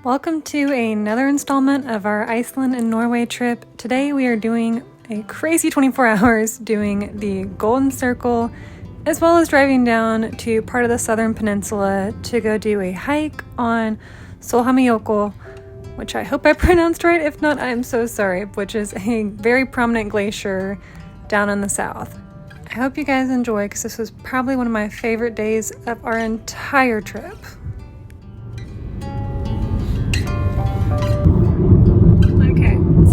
Welcome to another installment of our Iceland and Norway trip. Today we are doing a crazy 24 hours doing the Golden Circle, as well as driving down to part of the southern peninsula to go do a hike on Sólheimajökull, which I hope I pronounced right. If not, I am so sorry, which is a very prominent glacier down in the south. I hope you guys enjoy because this was probably one of my favorite days of our entire trip.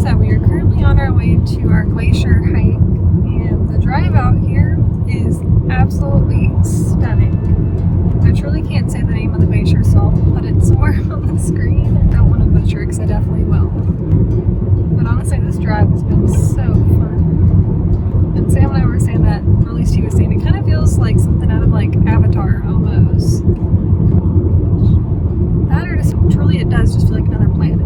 So we are currently on our way to our glacier hike, and the drive out here is absolutely stunning. I truly can't say the name of the glacier, so I'll put it somewhere on the screen. I don't want to butcher it because I definitely will. But honestly, this drive has been so fun. And Sam and I were saying that, or at least he was saying, it kind of feels like something out of like Avatar almost. That or just truly it does just feel like another planet.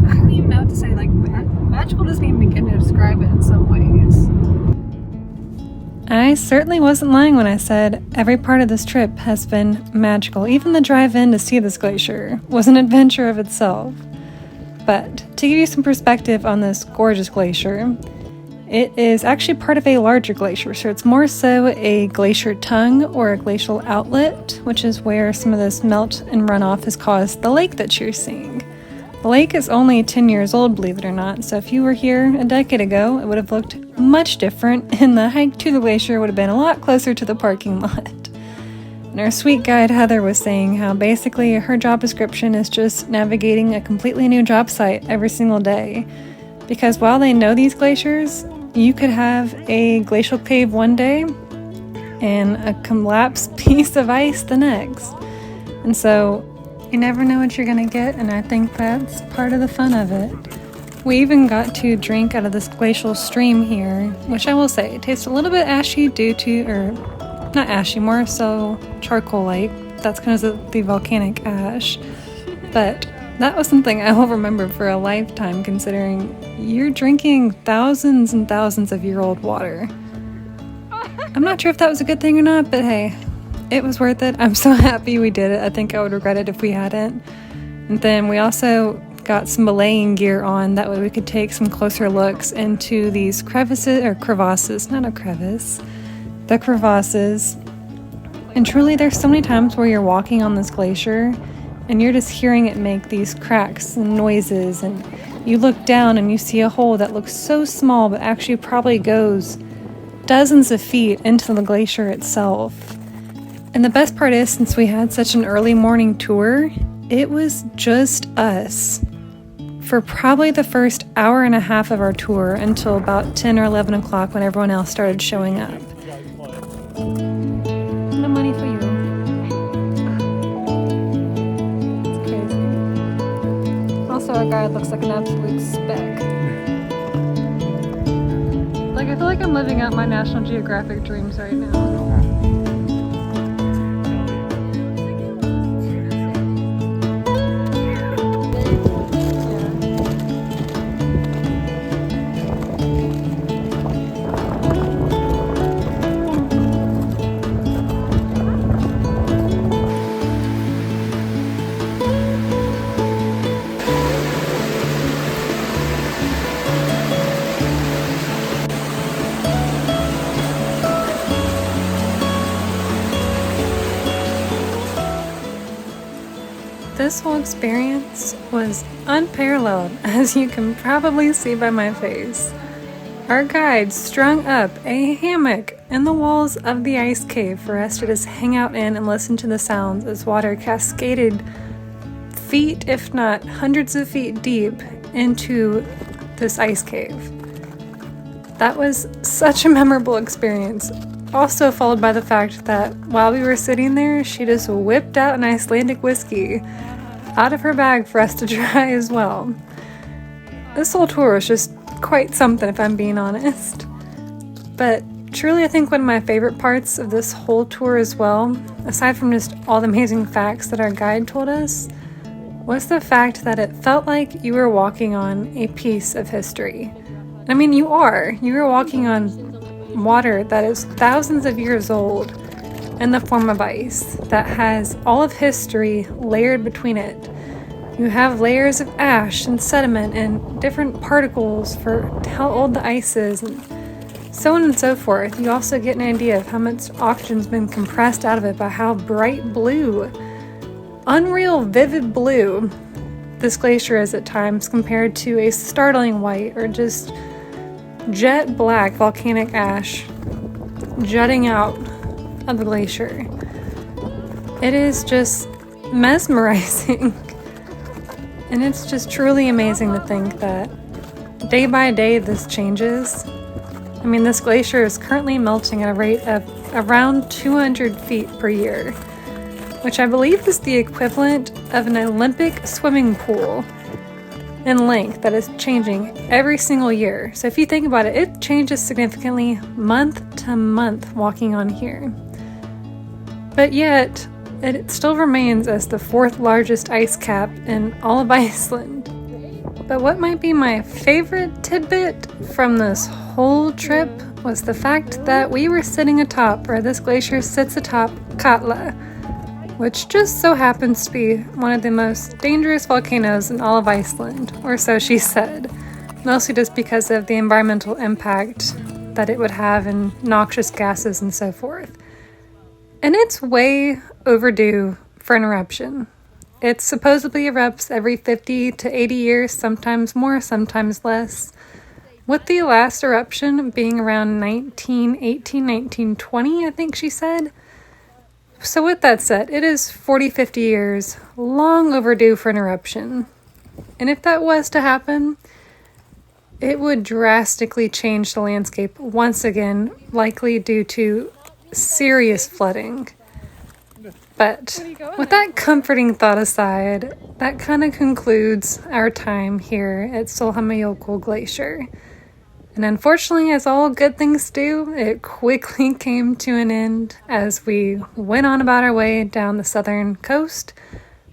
I don't even know what to say, like, magical doesn't even begin to describe it in some ways. I certainly wasn't lying when I said every part of this trip has been magical. Even the drive in to see this glacier was an adventure of itself. But to give you some perspective on this gorgeous glacier, it is actually part of a larger glacier, so it's more so a glacier tongue or a glacial outlet, which is where some of this melt and runoff has caused the lake that you're seeing. The lake is only 10 years old, believe it or not, so if you were here a decade ago, it would have looked much different, and the hike to the glacier would have been a lot closer to the parking lot. And our sweet guide Heather was saying how basically her job description is just navigating a completely new job site every single day. Because while they know these glaciers, you could have a glacial cave one day and a collapsed piece of ice the next. And so you never know what you're gonna get, and I think that's part of the fun of it. We even got to drink out of this glacial stream here, which I will say, it tastes a little bit ashy due to, or not ashy, more so charcoal-like. That's kind of the volcanic ash. But that was something I will remember for a lifetime, considering you're drinking thousands and thousands of year-old water. I'm not sure if that was a good thing or not, but hey, it was worth it. I'm so happy we did it. I think I would regret it if we hadn't. And then we also got some belaying gear on. That way we could take some closer looks into these crevasses, not a crevice, the crevasses. And truly, there's so many times where you're walking on this glacier and you're just hearing it make these cracks and noises, and you look down and you see a hole that looks so small but actually probably goes dozens of feet into the glacier itself. And the best part is, since we had such an early morning tour, it was just us for probably the first hour and a half of our tour until about 10 or 11 o'clock when everyone else started showing up. No money for you. It's crazy. Also, our guide looks like an absolute speck. Like, I feel like I'm living out my National Geographic dreams right now. This whole experience was unparalleled, as you can probably see by my face. Our guide strung up a hammock in the walls of the ice cave for us to just hang out in and listen to the sounds as water cascaded feet, if not hundreds of feet deep, into this ice cave. That was such a memorable experience. Also followed by the fact that while we were sitting there, she just whipped out an Icelandic whiskey out of her bag for us to try as well. This whole tour was just quite something, if I'm being honest. But truly, I think one of my favorite parts of this whole tour as well, aside from just all the amazing facts that our guide told us, was the fact that it felt like you were walking on a piece of history. I mean, you are walking on water that is thousands of years old, in the form of ice that has all of history layered between it. You have layers of ash and sediment and different particles for how old the ice is, and so on and so forth. You also get an idea of how much oxygen's been compressed out of it by how bright blue, unreal vivid blue, this glacier is at times compared to a startling white or just jet black volcanic ash jutting out of the glacier. It is just mesmerizing. And it's just truly amazing to think that day by day this changes. I mean, this glacier is currently melting at a rate of around 200 feet per year, which I believe is the equivalent of an Olympic swimming pool in length that is changing every single year. So if you think about it, it changes significantly month to month walking on here. But yet, it still remains as the 4th largest ice cap in all of Iceland. But what might be my favorite tidbit from this whole trip was the fact that we were sitting atop, or this glacier sits atop, Katla, which just so happens to be one of the most dangerous volcanoes in all of Iceland, or so she said, mostly just because of the environmental impact that it would have in noxious gases and so forth. And it's way overdue for an eruption. It supposedly erupts every 50 to 80 years, sometimes more, sometimes less, with the last eruption being around 1918, 1920, I think she said. So with that said, it is 40, 50 years, long overdue for an eruption. And if that was to happen, it would drastically change the landscape once again, likely due to serious flooding. But with that comforting thought aside, that kind of concludes our time here at Sólheimajökull Glacier. And unfortunately, as all good things do, it quickly came to an end as we went on about our way down the southern coast,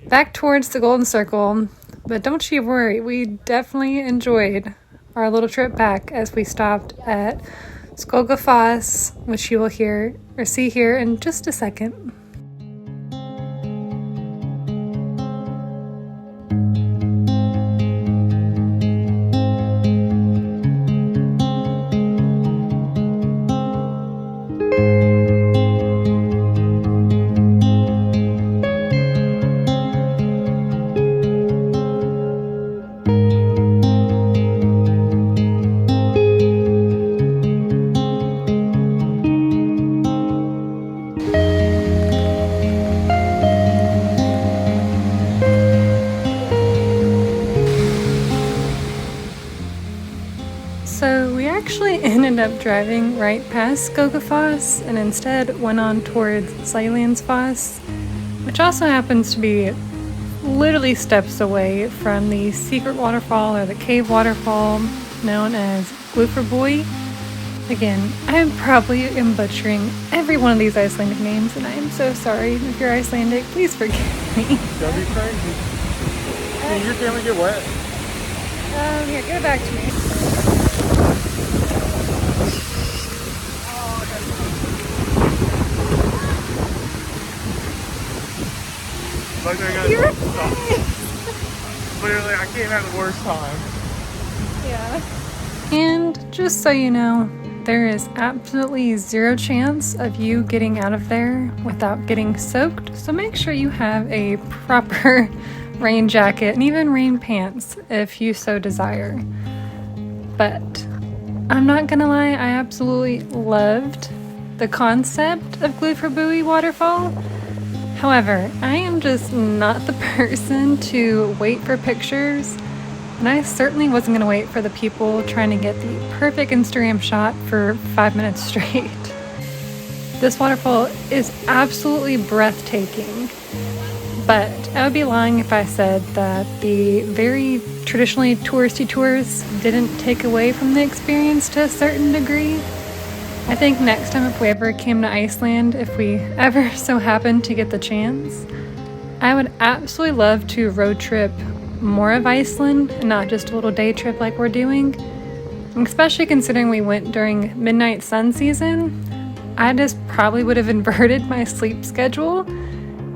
back towards the Golden Circle. But don't you worry, we definitely enjoyed our little trip back as we stopped at Gullfoss, which you will hear or see here in just a second. So we actually ended up driving right past Gullfoss and instead went on towards seljalandsfoss, which also happens to be literally steps away from the secret waterfall or the cave waterfall known as gljufrabuifoss. Again, I probably am butchering every one of these Icelandic names, and I am so sorry. If you're Icelandic, please forgive me. Don't be crazy. Did your camera get wet? Here, give it back to me. Like I got You're literally, I can't have the worst time. Yeah. And just so you know, there is absolutely zero chance of you getting out of there without getting soaked, so make sure you have a proper rain jacket and even rain pants if you so desire. But I'm not gonna lie, I absolutely loved the concept of gljufrabuifoss waterfall. However, I am just not the person to wait for pictures, and I certainly wasn't going to wait for the people trying to get the perfect Instagram shot for 5 minutes straight. This waterfall is absolutely breathtaking, but I would be lying if I said that the very traditionally touristy tours didn't take away from the experience to a certain degree. I think next time if we ever came to Iceland, if we ever so happened to get the chance, I would absolutely love to road trip more of Iceland and not just a little day trip like we're doing. Especially considering we went during midnight sun season, I just probably would have inverted my sleep schedule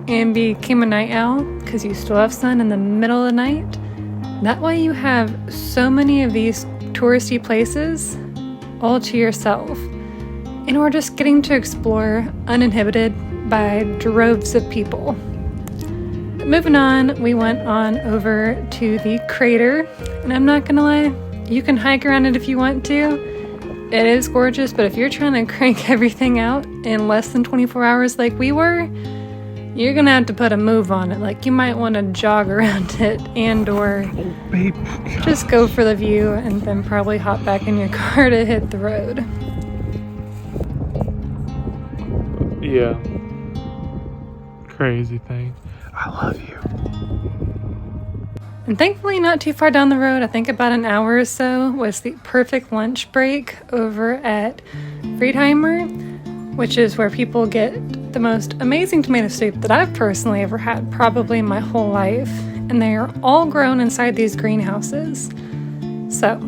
and became a night owl because you still have sun in the middle of the night. That way you have so many of these touristy places all to yourself. And we're just getting to explore uninhibited by droves of people. But moving on, we went on over to the crater. And I'm not gonna lie, you can hike around it if you want to. It is gorgeous, but if you're trying to crank everything out in less than 24 hours like we were, you're gonna have to put a move on it. Like, you might want to jog around it and/or just go for the view and then probably hop back in your car to hit the road. Yeah. Crazy thing. I love you. And thankfully not too far down the road, I think about an hour or so, was the perfect lunch break over at Friðheimar, which is where people get the most amazing tomato soup that I've personally ever had, probably in my whole life. And they are all grown inside these greenhouses. So,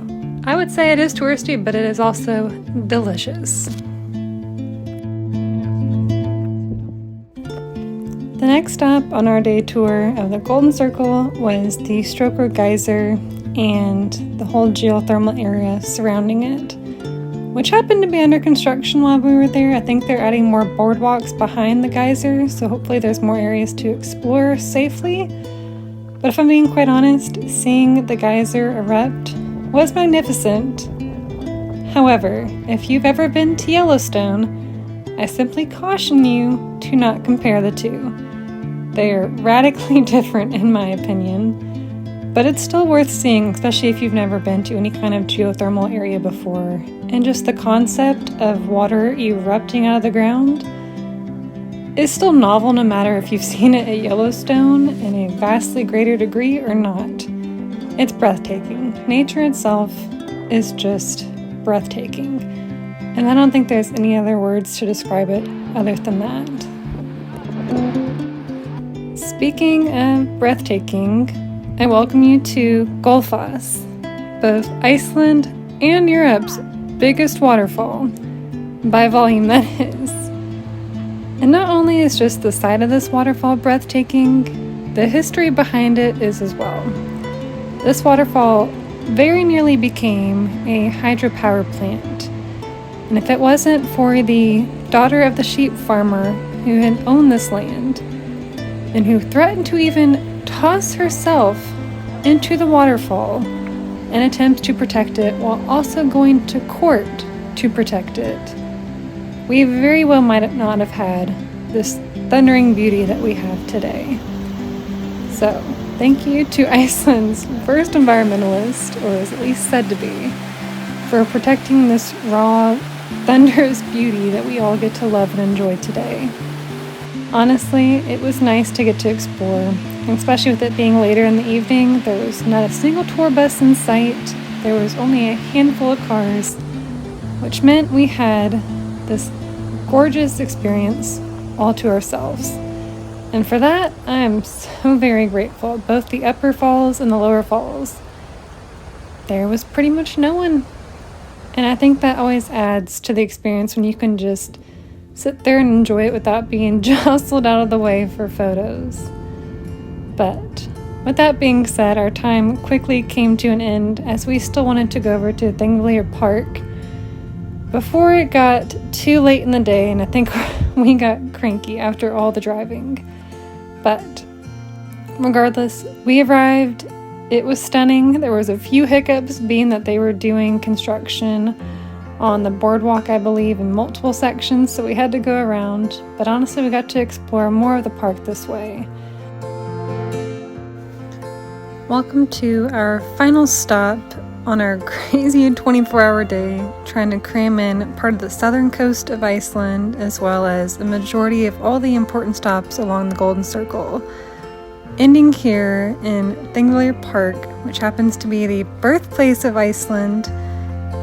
I would say it is touristy, but it is also delicious. The next stop on our day tour of the Golden Circle was the Strokkur geyser and the whole geothermal area surrounding it, which happened to be under construction while we were there. I think they're adding more boardwalks behind the geyser, so hopefully there's more areas to explore safely. But if I'm being quite honest, seeing the geyser erupt was magnificent. However, if you've ever been to Yellowstone, I simply caution you to not compare the two. They are radically different in my opinion, but it's still worth seeing, especially if you've never been to any kind of geothermal area before. And just the concept of water erupting out of the ground is still novel, no matter if you've seen it at Yellowstone in a vastly greater degree or not. It's breathtaking. Nature itself is just breathtaking. And I don't think there's any other words to describe it other than that. Speaking of breathtaking, I welcome you to Gullfoss, both Iceland and Europe's biggest waterfall, by volume that is. And not only is just the sight of this waterfall breathtaking, the history behind it is as well. This waterfall very nearly became a hydropower plant. And if it wasn't for the daughter of the sheep farmer who had owned this land, and who threatened to even toss herself into the waterfall in attempts to protect it while also going to court to protect it, we very well might not have had this thundering beauty that we have today. So, thank you to Iceland's first environmentalist, or is at least said to be, for protecting this raw, thunderous beauty that we all get to love and enjoy today. Honestly, it was nice to get to explore, and especially with it being later in the evening. There was not a single tour bus in sight. There was only a handful of cars, which meant we had this gorgeous experience all to ourselves. And for that, I am so very grateful, both the upper falls and the lower falls. There was pretty much no one. And I think that always adds to the experience when you can just sit there and enjoy it without being jostled out of the way for photos. But with that being said, our time quickly came to an end as we still wanted to go over to Thingvellir Park before it got too late in the day, and I think we got cranky after all the driving. But regardless, we arrived. It was stunning. There was a few hiccups, being that they were doing construction on the boardwalk, I believe, in multiple sections, so we had to go around. But honestly, we got to explore more of the park this way. Welcome to our final stop on our crazy 24-hour day, trying to cram in part of the southern coast of Iceland, as well as a majority of all the important stops along the Golden Circle, ending here in Thingvellir Park, which happens to be the birthplace of Iceland,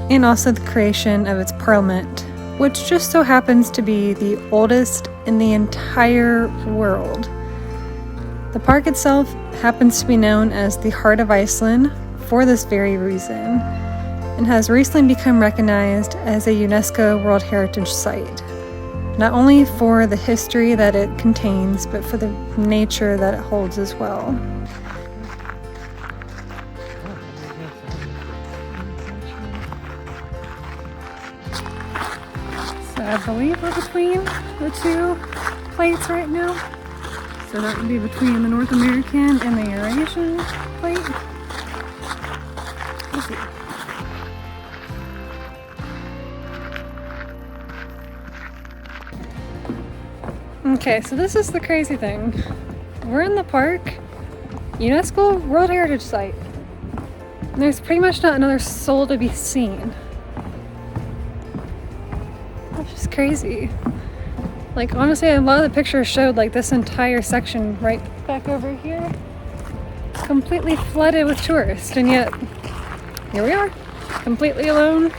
and also the creation of its parliament, which just so happens to be the oldest in the entire world. The park itself happens to be known as the Heart of Iceland for this very reason, and has recently become recognized as a UNESCO World Heritage Site. not only for the history that it contains, but for the nature that it holds as well. So I believe we're between the two plates right now. So that would be between the North American and the Eurasian plate. Let's see. Okay, so this is the crazy thing. We're in the park, UNESCO World Heritage Site. And there's pretty much not another soul to be seen. That's just crazy. Like, honestly, a lot of the pictures showed like this entire section right back over here completely flooded with tourists, and yet here we are, completely alone.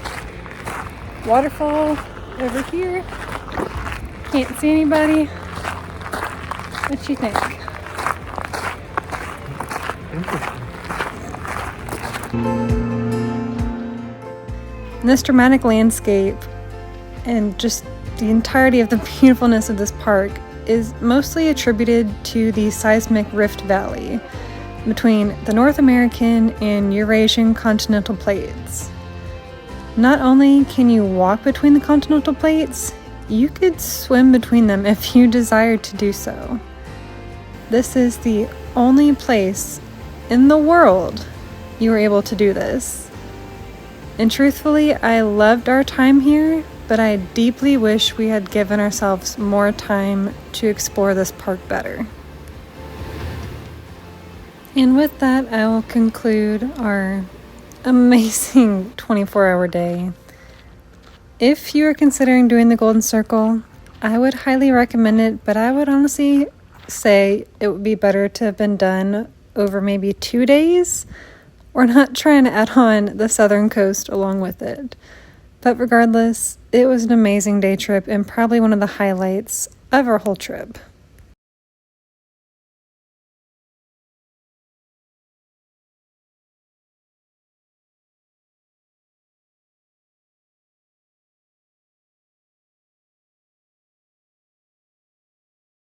Waterfall over here. Can't see anybody. What you think? This dramatic landscape and just the entirety of the beautifulness of this park is mostly attributed to the seismic rift valley between the North American and Eurasian continental plates. Not only can you walk between the continental plates, you could swim between them if you desired to do so. This is the only place in the world you were able to do this. And truthfully, I loved our time here, but I deeply wish we had given ourselves more time to explore this park better. And with that, I will conclude our amazing 24-hour day. If you are considering doing the Golden Circle, I would highly recommend it, but I would honestly say it would be better to have been done over maybe 2 days, or not trying to add on the southern coast along with it. But regardless, it was an amazing day trip and probably one of the highlights of our whole trip.